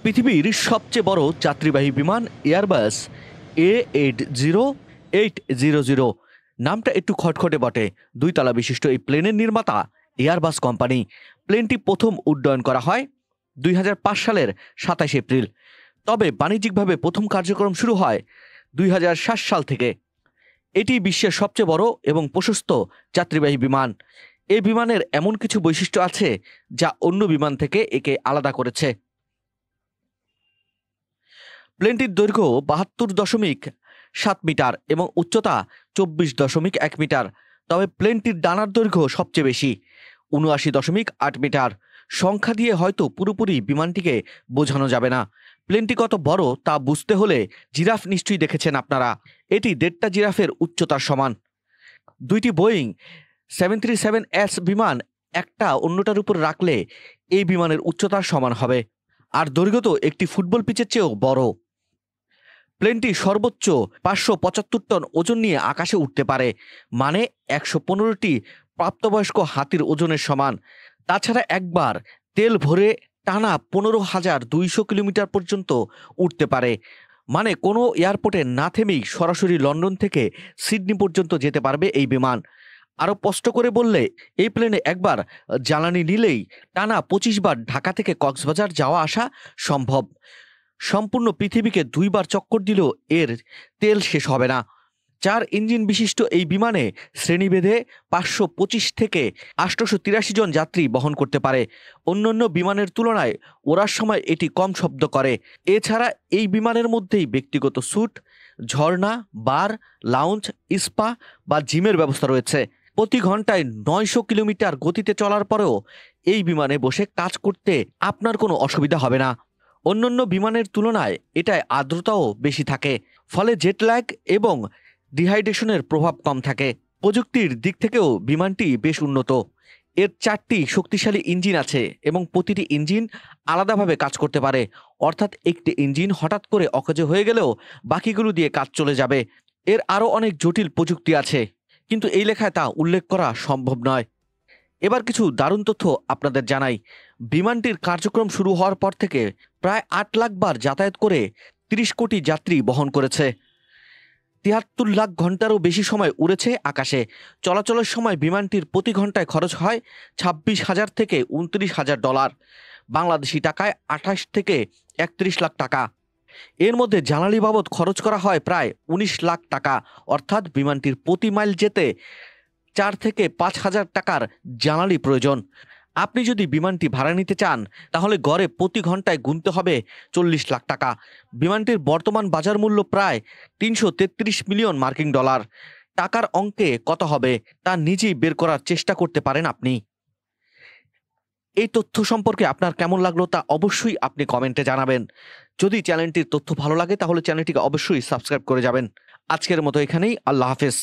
পৃথিবীর সবচেয়ে বড় যাত্রীবাহী বিমান এয়ারবাস A80800। নামটা একটু খটখটে বটে। 2 তলা বিশিষ্ট এই প্লেনের নির্মাতা এয়ারবাস কোম্পানি। প্লেনটি প্রথম উড্ডয়ন করা হয় 2005 সালের 27 এপ্রিল। তবে বাণিজ্যিকভাবে প্রথম কার্যক্রম শুরু হয় 2007 সাল থেকে। এটি বিশ্বের সবচেয়ে বড় এবং প্রশস্ত যাত্রীবাহী বিমান। এই বিমানের এমন কিছু বৈশিষ্ট্য আছে যা অন্য বিমান থেকে একে আলাদা করেছে। প্লেনটির দৈর্ঘ্য 72.7 মিটার এবং উচ্চতা 24.1 মিটার। তবে প্লেনটির ডানার দৈর্ঘ্য সবচেয়ে বেশি, 79.8 মিটার। সংখ্যা দিয়ে হয়তো পুরোপুরি বিমানটিকে বোঝানো যাবে না। প্লেনটি কত বড় তা বুঝতে হলে জিরাফ নিশ্চয়ই দেখেছেন আপনারা। এটি 1.5টা জিরাফের উচ্চতার সমান। 2টি বোয়িং 737S বিমান একটা অন্যটার উপর রাখলে এই বিমানের উচ্চতার সমান হবে। আর দৈর্ঘ্য তো একটি ফুটবল পিচের চেয়েও বড়। প্লেনটি সর্বোচ্চ 575 টন ওজন নিয়ে আকাশে উঠতে পারে, মানে 115টি প্রাপ্তবয়স্ক হাতির ওজনের সমান। তাছাড়া একবার তেল ভরে টানা 15,200 কিলোমিটার পর্যন্ত উঠতে পারে, মানে কোনো এয়ারপোর্টে না থেমেই সরাসরি লন্ডন থেকে সিডনি পর্যন্ত যেতে পারবে এই বিমান। আরও স্পষ্ট করে বললে, এই প্লেনে একবার জ্বালানি নিলেই টানা 25 বার ঢাকা থেকে কক্সবাজার যাওয়া আসা সম্ভব। সম্পূর্ণ পৃথিবীকে 2 বার চক্কর দিলেও এর তেল শেষ হবে না। 4 ইঞ্জিন বিশিষ্ট এই বিমানে শ্রেণীভেদে 525 থেকে 883 জন যাত্রী বহন করতে পারে। অন্যান্য বিমানের তুলনায় ওড়ার সময় এটি কম শব্দ করে। এছাড়া এই বিমানের মধ্যেই ব্যক্তিগত স্যুট, ঝর্ণা, বার, লাউঞ্জ, স্পা বা জিমের ব্যবস্থা রয়েছে। প্রতি ঘন্টায় 900 কিলোমিটার গতিতে চলার পরেও এই বিমানে বসে কাজ করতে আপনার কোনো অসুবিধা হবে না। অন্যান্য বিমানের তুলনায় এটায় আর্দ্রতাও বেশি থাকে, ফলে জেট ল্যাগ এবং ডিহাইড্রেশনের প্রভাব কম থাকে। প্রযুক্তির দিক থেকেও বিমানটি বেশ উন্নত। এর 4টি শক্তিশালী ইঞ্জিন আছে এবং প্রতিটি ইঞ্জিন আলাদাভাবে কাজ করতে পারে। অর্থাৎ একটি ইঞ্জিন হঠাৎ করে অকেজো হয়ে গেলেও বাকিগুলো দিয়ে কাজ চলে যাবে। এর আরও অনেক জটিল প্রযুক্তি আছে, কিন্তু এই লেখায় তা উল্লেখ করা সম্ভব নয়। এবার কিছু দারুণ তথ্য আপনাদের জানাই। বিমানটির কার্যক্রম শুরু হওয়ার পর থেকে প্রায় 8 লাখ বার যাতায়াত করে 30 কোটি যাত্রী বহন করেছে। 73 লাখ ঘন্টারও বেশি সময় উড়েছে আকাশে। চলাচলের সময় বিমানটির প্রতি ঘন্টায় খরচ হয় 26,000 থেকে 29,000 ডলার, বাংলাদেশি টাকায় 28 থেকে 31 লাখ টাকা। এর মধ্যে জ্বালানি বাবদ খরচ করা হয় প্রায় 19 লাখ টাকা। অর্থাৎ বিমানটির প্রতি মাইল যেতে 4 থেকে 5,000 টাকার জ্বালানি প্রয়োজন। আপনি যদি বিমানটি ভাড়া নিতে চান তাহলে গড়ে প্রতি ঘন্টায় গুনতে হবে 40 লাখ টাকা। বিমানটির বর্তমান বাজার মূল্য প্রায় 333 মিলিয়ন মার্কিন ডলার। টাকার অঙ্কে কত হবে তা নিজেই বের করার চেষ্টা করতে পারেন আপনি। এই তথ্য সম্পর্কে আপনার কেমন লাগলো তা অবশ্যই আপনি কমেন্টে জানাবেন। যদি চ্যানেলটির তথ্য ভালো লাগে তাহলে চ্যানেলটিকে অবশ্যই সাবস্ক্রাইব করে যাবেন। আজকের মতো এখানেই, আল্লাহ হাফেজ।